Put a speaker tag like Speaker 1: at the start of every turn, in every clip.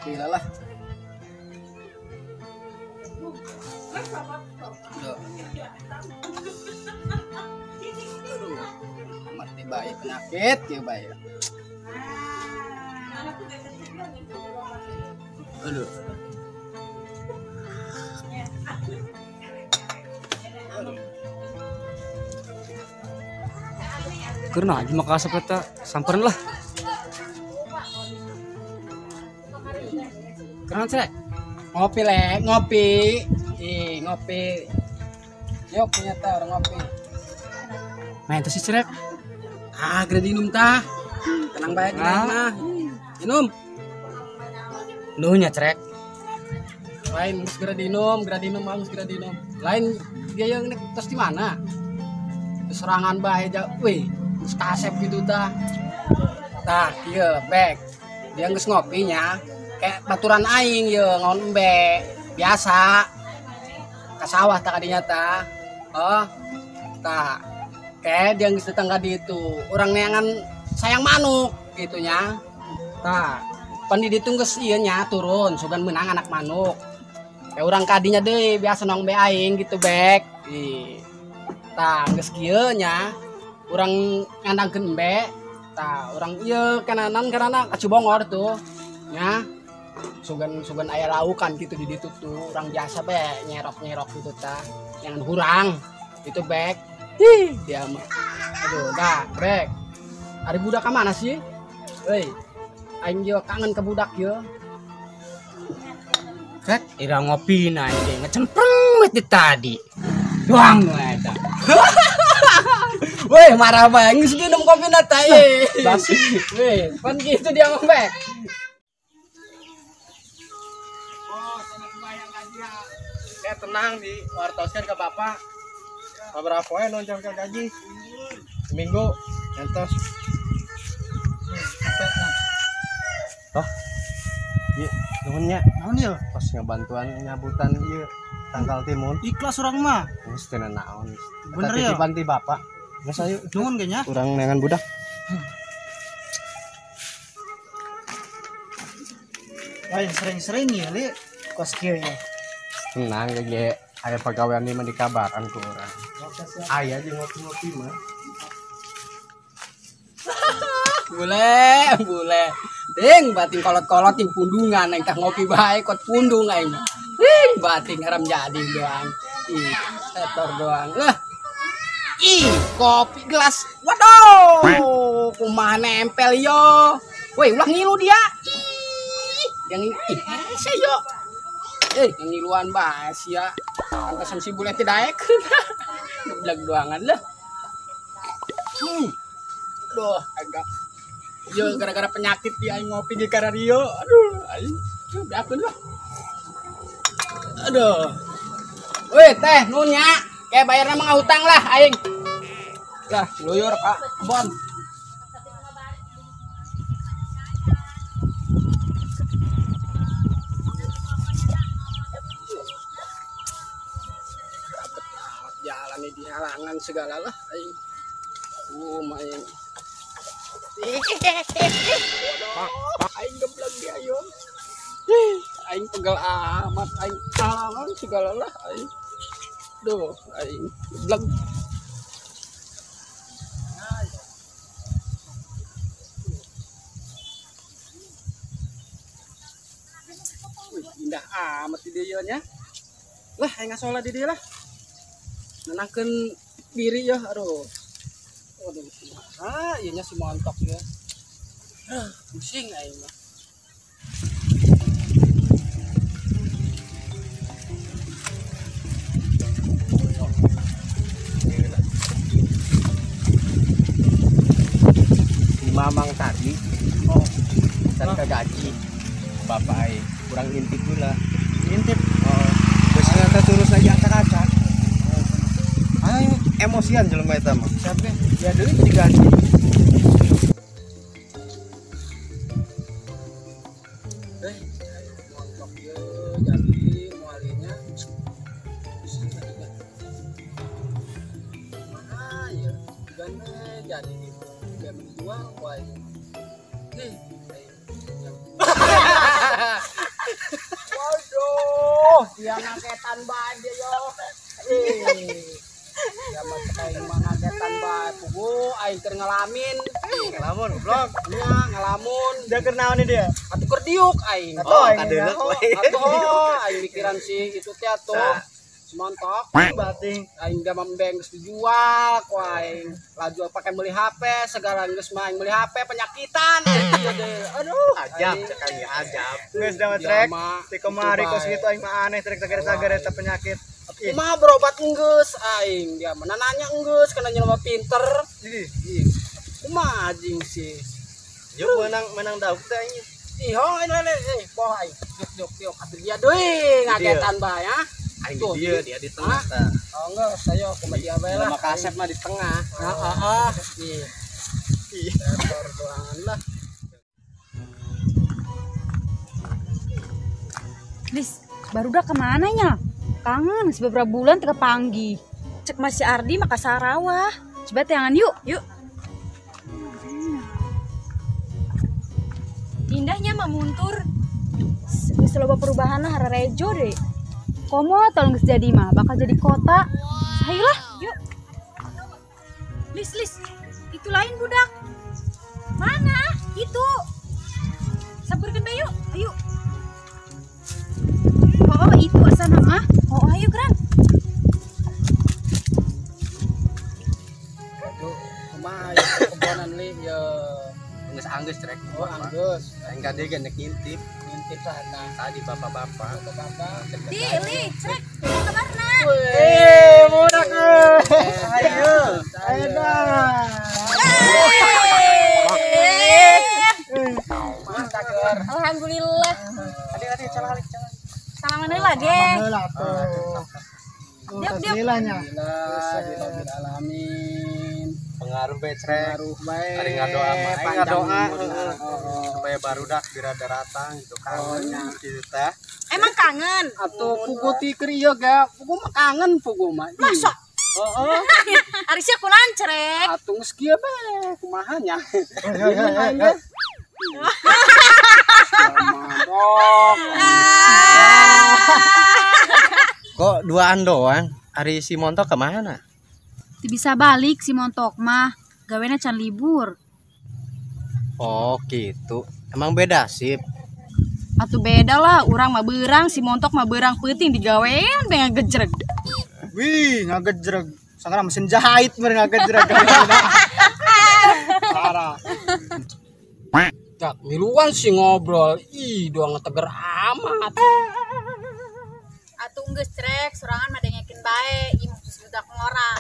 Speaker 1: ngopi lah. Aduh, mati bayi penyakit ya bayi. Aduh.
Speaker 2: Karena aja makasih kita samperin lah. Karena cek
Speaker 1: Ngopi lek, ngopi. Ih, ngopi. Yuk punya teh orang ngopi.
Speaker 2: nah itu sih cerek.
Speaker 1: Ah, gradinum tah. Tenang baik mah. Minum.
Speaker 2: Lunya cerek.
Speaker 1: Lain mus gradinum harus gradinum. Lain dia yang nek tos di mana? Serangan bae aja. Weh, mus kasep gitu tah. Tah, ieu bek. Dia geus ngopinya kayak baturan aing ye ngon embe biasa ka sawah tah kadinya tah. Oh, tah kayak dia geus datang ka ditu urang neangan sayang manuk gitunya tah pan di ditu geus ieu nya turun sugan meunang anak manuk kayak urang kadinya deui biasa nong be aing gitu bek tah geus kieu nya urang ngandangkeun embe tah urang ieu kenanan karena kacibongor tuh nya sugan aya laukan gitu di ditu tuh orang biasa be nyerok gitu tah yang hurang itu bek dia mah aduh dah bek ari budak ka mana sih euy aing yo kangen ke budak yo
Speaker 2: Rek, ira ngopi na ini ngecempreng di tadi. Doang eta.
Speaker 1: weh marah bae geus minum kopi na tah
Speaker 2: Basi.
Speaker 1: weh pan gitu dia mah bek. Tenang di wartoskan ke bapak beberapa poin nonton ke gaji seminggu entos
Speaker 3: toh iya nuhunnya
Speaker 1: naon ieu
Speaker 3: pas ngebantuan nyabutan iya tanggal timun
Speaker 1: ikhlas orang mah
Speaker 3: geus teu naon
Speaker 1: bener ya
Speaker 3: titipan ti bapak geus ayo
Speaker 1: nuhun ge nya
Speaker 3: urang neangan budak
Speaker 1: lain sering-sering ya li kos kieu ya
Speaker 3: tenang ge aya pagawean di mah dikabaran ku urang aya jeung ngopi-ngopi mah
Speaker 1: bule ding bating kolot-kolot ting pundungan aing tah ngopi bae kot pundung aing ding bating haram jadi doang ih setor doang lah ih kopi gelas waduh kumaha nempel yo woi ulah ngilu dia ih yang ih saya yo yang ngiluan bae sia pantesan si bule teh daek geblek doangan lah aduh agak yo gara-gara penyakit dia aing ngopi di karario aduh aing beakun lah aduh weh teh nunya kayak bayarna mah ngahutang lah aing lah luyur Kak Bon jalan di halangan segala lah aing main aing geblek dia yo aing pegal amat aing halangan segala lah aing duh aing geblek indah amat di dia nya lah aing ngasola di dia lah nenangkeun diri ya aduh aduh ieu nya si montok ya pusing aing mah
Speaker 3: si mamang tadi dan kagaji bapak ai kurang intip dulu lah
Speaker 1: intip
Speaker 3: geus ngata terus lagi acak-acak emosian jelema eta mah
Speaker 1: siapa ya deui diganti montok ye jadi mualinya mana ya gane jadi gitu game jual wae dia ngagetan bae dia yo. Ya mah aing mah ngagetan bae pugu aing keur ngalamin.
Speaker 3: Ngelamun goblok.
Speaker 1: Nya ngalamun.
Speaker 4: Dia keur naon nih dia?
Speaker 1: Atuh keur diuk aing.
Speaker 3: Kadeulek we.
Speaker 1: Atuh aing mikiran si itu teh atuh. Montok
Speaker 4: Bating.
Speaker 1: aing gak membeng geus dijual ku aing laju pakai beli HP segala geus mah aing beli HP penyakitan aduh
Speaker 3: Ajab sekali ajab.
Speaker 4: Geus da trek. Ti kemari kos gitu aing mah aneh trek tagare-tagare eta penyakit.
Speaker 1: kumaha berobat enggeus aing dia mah nanya enggeus kana nyeuna pinter kumaha anjing sih
Speaker 3: Yuk menang dauk teh anjing.
Speaker 1: ih hong ini poh aing yuk atuh dia deui ngagetan bae ya
Speaker 3: Aing
Speaker 1: tuh,
Speaker 3: di dia di tengah tah.
Speaker 1: oh enggak saya kumaha dia bae lah
Speaker 3: Kasep mah di tengah.
Speaker 1: ih motor doangan lah
Speaker 5: Lis, baru udah kemana nya? Kangen, beberapa bulan teka panggi. Cek masih Ardi maka Sarawah. Coba tangan yuk. Indahnya mah muntur. Bisa loba perubahan lah hararejo deh. Komo tolong geus jadi mah bakal jadi kota. Ayolah, yuk. Lis, itu lain budak. Mana? Itu. Saburkeun bae yuk. Ayo. Oh itu sana mah. Oh ayo gerak.
Speaker 1: aduh kumaha ya kebonan li ya
Speaker 3: Anggeus trek.
Speaker 1: oh anggeus
Speaker 3: Aing gade ge nek ngintip.
Speaker 1: ngintip sana
Speaker 3: Tadi bapak-bapak.
Speaker 5: Li, cek. Kabarna.
Speaker 1: budak
Speaker 4: Ayo dah.
Speaker 5: Alhamdulillah.
Speaker 4: Adik calah.
Speaker 5: Salaman deui lagi.
Speaker 4: Heula tuh.
Speaker 5: Diam.
Speaker 4: Tasnilahnya.
Speaker 1: Alhamdulillah alamin
Speaker 3: Pengaruh bae trek.
Speaker 1: ngaruh bae
Speaker 3: Ari ngadoa mah aing
Speaker 1: panjang
Speaker 3: ngadoa
Speaker 1: umurna.
Speaker 3: supaya barudak birada ratang gitu kan. Gitu tah.
Speaker 5: Emang kangen?
Speaker 1: Atuh pugu ti keur ieu ga pugu mah kangen pugu mah
Speaker 5: Masa?
Speaker 1: heeh
Speaker 5: Ari sia kunaon cerek?
Speaker 1: atuh geus kieu bae kumaha nya
Speaker 3: Kok duaan doang? Ari si Montok kemana?
Speaker 5: Ti bisa balik si Montok mah. Gawena can libur.
Speaker 3: Oh gitu. Emang beda sip.
Speaker 5: Atuh beda lah, urang mah beurang, si Montok mah beurang peuting digawean bae ngagejreg.
Speaker 4: Wih, ngagejreg. Sangara mesin jahit meureun ngagejreg.
Speaker 1: parah cak miluan sih ngobrol ih doang ngeteger amat
Speaker 5: Atuh geus cerek, sorangan mah dengekeun bae, ieu mah budak ngorang.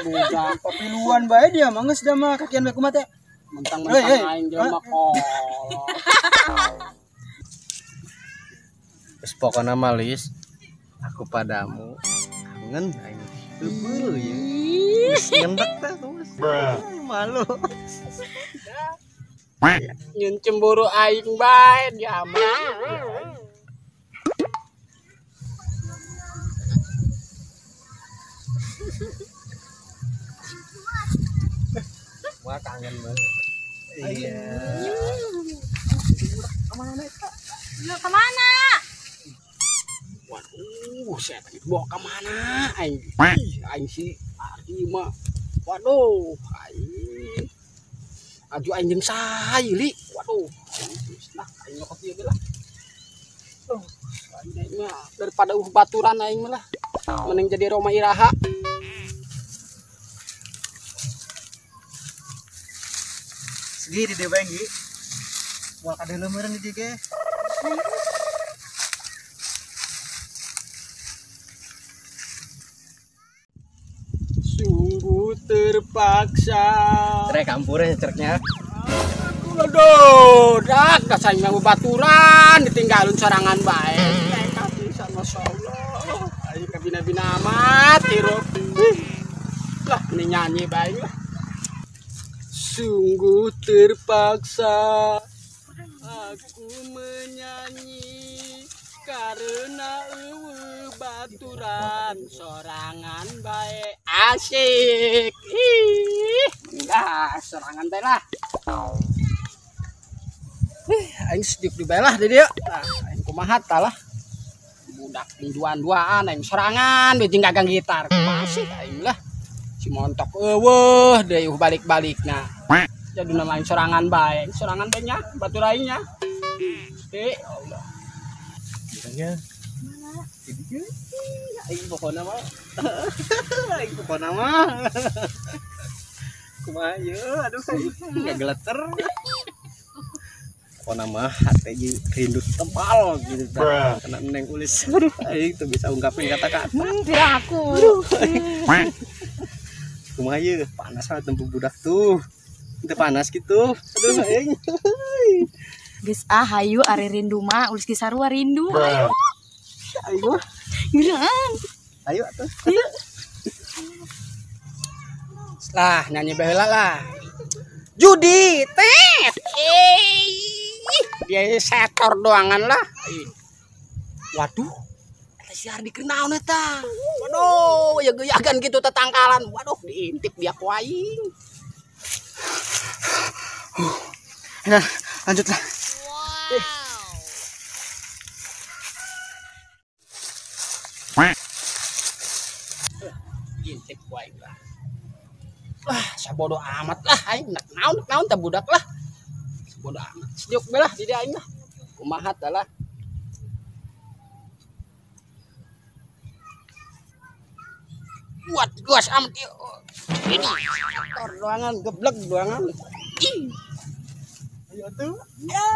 Speaker 1: budak
Speaker 4: Papiluan bae dia mah geus da mah kakian bae kumaha teh.
Speaker 1: mentang-mentang aing jelema kolot
Speaker 3: Terus pokoknya malis aku padamu kangen aing. Beul ya. Ngendek tah Mas. Malu.
Speaker 1: nyun cemburu aing bae dia mah
Speaker 3: Wah kangen banget. Iya.
Speaker 5: Kemana?
Speaker 1: waduh saya tadi bawa kemana aing aing si Ardi mah waduh aing aju aing jeung sae li waduh nah aing nyokot ieu lah aing mah daripada baturan aing mah lah mending jadi Roma Iraha
Speaker 4: Segini deh bae gi. Wah kadeuleuh meureun di ge.
Speaker 1: sungguh terpaksa
Speaker 3: Trek kampurnya treknya.
Speaker 1: aduh dak kasaing mah baturan ditinggalin sorangan bae tapi masyaallah aing kabina-bina amat hirup lah ini nyanyi bae lah sungguh terpaksa aku menyanyi karena baturan sorangan bae asik ih enggak sorangan bae lah aing sedip di bae lah di dieu nah aing kumaha tah lah. Budak duaan-duaan aing serangan beuting gagang gitar. Masih aing lah. Si montok eueuh deui balik-balikna. Jadi nama serangan bae. Serangan teh nya batur aing nya. Allah.
Speaker 3: Bilangnya aing pokona mah. Aing pokona mah. Kumaha ieu aduh enggak geleter. Pokona mah hate ji rindu tempal gitu tah. Kena neng ulis. Aduh aing tuh bisa ungkapin kata-kata.
Speaker 5: Tidak aku.
Speaker 3: Kumaha ieu panas banget tempat budak tuh. Itu panas gitu. Aduh aing.
Speaker 5: Geus hayu are rindu mah ulis kisarua rindu.
Speaker 3: Ayo.
Speaker 5: Geureuan.
Speaker 3: Ayo atuh.
Speaker 1: Lah nyanyi baheula lah. Judi teh. Dia setor doangan lah. Waduh. Eta si Ardi keur naon eta? Waduh, ya geyagan gitu tetangkalan. Waduh, diintip dia ku aing.
Speaker 4: Nah, lanjut lah.
Speaker 1: Intip ku aing lah. Lah, sabodo amat lah aing naon teh budak lah. Sabodo amat. Sejuk bae lah di dia aing lah. Kumaha tah lah. Buat luas amat ieu. Ini kotor doangan geblek doangan. Ih.
Speaker 3: Ayo tuh.
Speaker 1: Ya.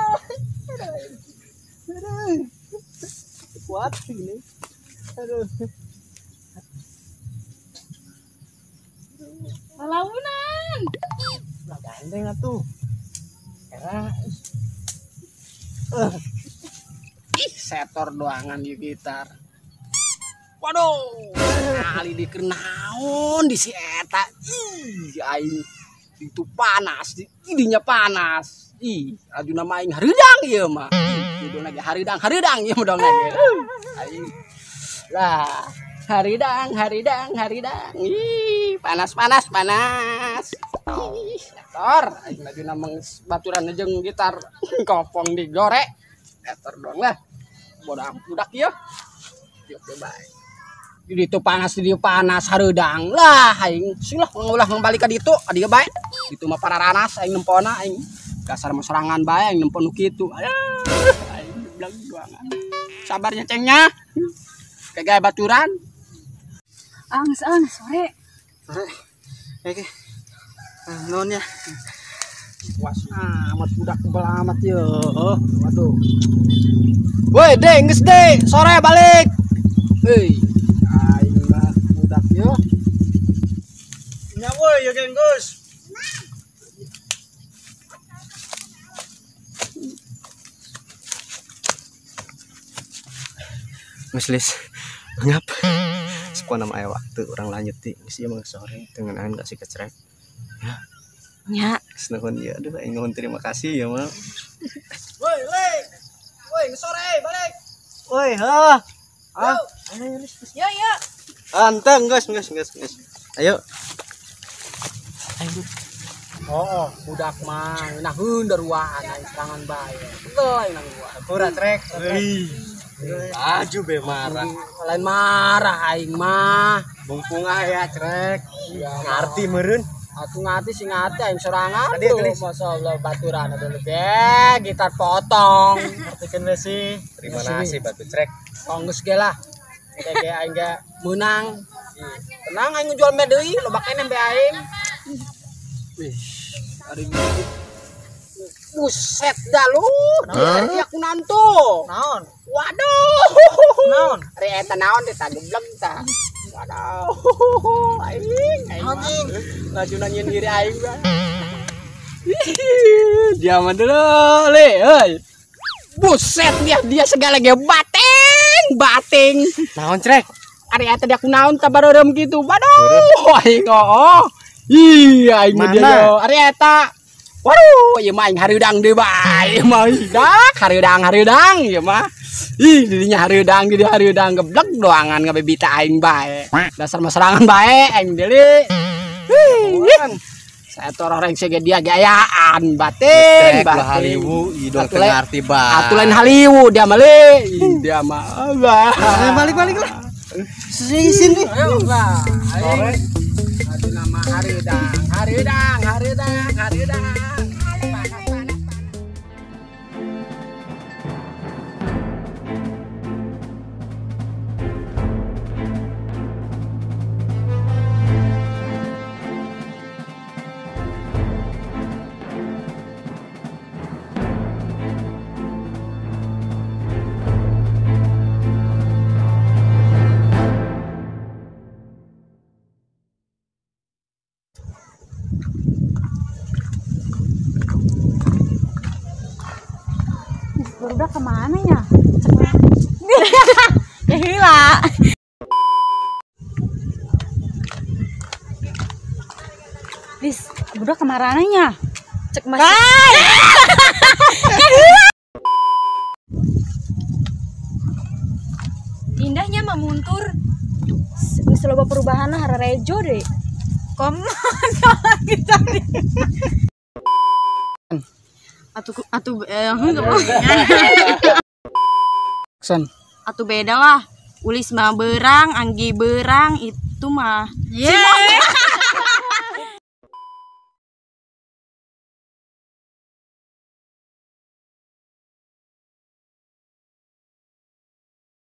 Speaker 3: Kuat ini. Aduh.
Speaker 5: Palaunan.
Speaker 3: Lah gandeng atuh. Era.
Speaker 1: Ih, setor doangan di gitar. Waduh, kali di naon di si eta. Ih, aing itu panas, idinya panas. Ih, ajuna mah aing hareudang ieu mah. Judulna ge hareudang ieu mah dong lagi. Aing. Lah, hareudang. Ih, panas. Ih, setor. Aing ajuna mah baturan jeung gitar kopong digorek. Setor dong lah. Bodak budak ieu. Yuk bae. Di ditu panas hareudang lah aing silah ngulah ngembali ka ditu adieu bae ditu mah pararanas aing nempona aing dasar mah serangan bae aing nempon kitu aing bilang doangan sabarnya cengnya kayak baturan
Speaker 5: Geus sore.
Speaker 4: Oke. Non ya.
Speaker 1: was amat budak kebal amat ye waduh woi deng geus deh sore balik heuy aing mah budak yo
Speaker 4: Nya woi ya geng Gus.
Speaker 3: Muslis. Ngap. Sepona mah aya waktu orang lanjut ti geus ieu mah sore dengan aing kasih kecrek. Ya.
Speaker 5: Nya,
Speaker 3: Senuhun ya aduh aing nuhun terima kasih ya mah.
Speaker 1: woi lek woi geus sore balik
Speaker 3: Woi, ha.
Speaker 1: ah
Speaker 5: yo.
Speaker 3: Anteng geus. Ayo.
Speaker 1: oh budak mah naheun daruaan aing serangan bae betul aing nang gua
Speaker 4: Ora trek.
Speaker 3: Aju be marah.
Speaker 1: lain marah aing mah
Speaker 3: Bungkung aya crek.
Speaker 1: ngarti
Speaker 3: meureun.
Speaker 1: aku ngati sing ngati aing sorangan
Speaker 4: Tadi,
Speaker 1: tuh
Speaker 4: tadi.
Speaker 1: masyaallah baturan dulu ge gitar potong
Speaker 4: Artikeun we sih.
Speaker 3: Terima kasih batu crek.
Speaker 1: konggus ge lah ge aing ge meunang tenang aing ngejual meh deui loba keneh be aing wih ari buset dah lu ari aku nanto
Speaker 4: Naon?
Speaker 1: waduh
Speaker 4: Naon?
Speaker 1: ari eta naon teh gebleng tah waduh aing
Speaker 4: Anjing.
Speaker 1: lajuna nyeun diri aing mah dia mah dulu le euy buset dia segala ge bateng
Speaker 3: Naon crek?
Speaker 1: ari eta dia kunaon tabareureum gitu waduh aing oh iya aing mah dia yo ari eta waduh ieu mah aing hareudang deui bae mah dak hareudang ieu mah ih didinya hareudang geblek doangan ngabebita aing bae dasar mah serangan bae aing deuli Saya orang sege dia gayaan batin
Speaker 3: Strek lah Haliwu idol
Speaker 1: Atu lain-
Speaker 3: ngarti ba.
Speaker 1: Atuh lain Haliwu dia mah le. Dia mah.
Speaker 3: Balik lah. Sini.
Speaker 1: Ayo lah. Aduh nama Haridang.
Speaker 5: Udah kemana ya? Ya hilang. Lis, udah kemarananya? Cek masih. Indahnya mah muntur. Geus loba perubahan hararejo deh. Kom lagi tadi. Atuh beda lah. Ulis mah berang, Anggi berang itu mah.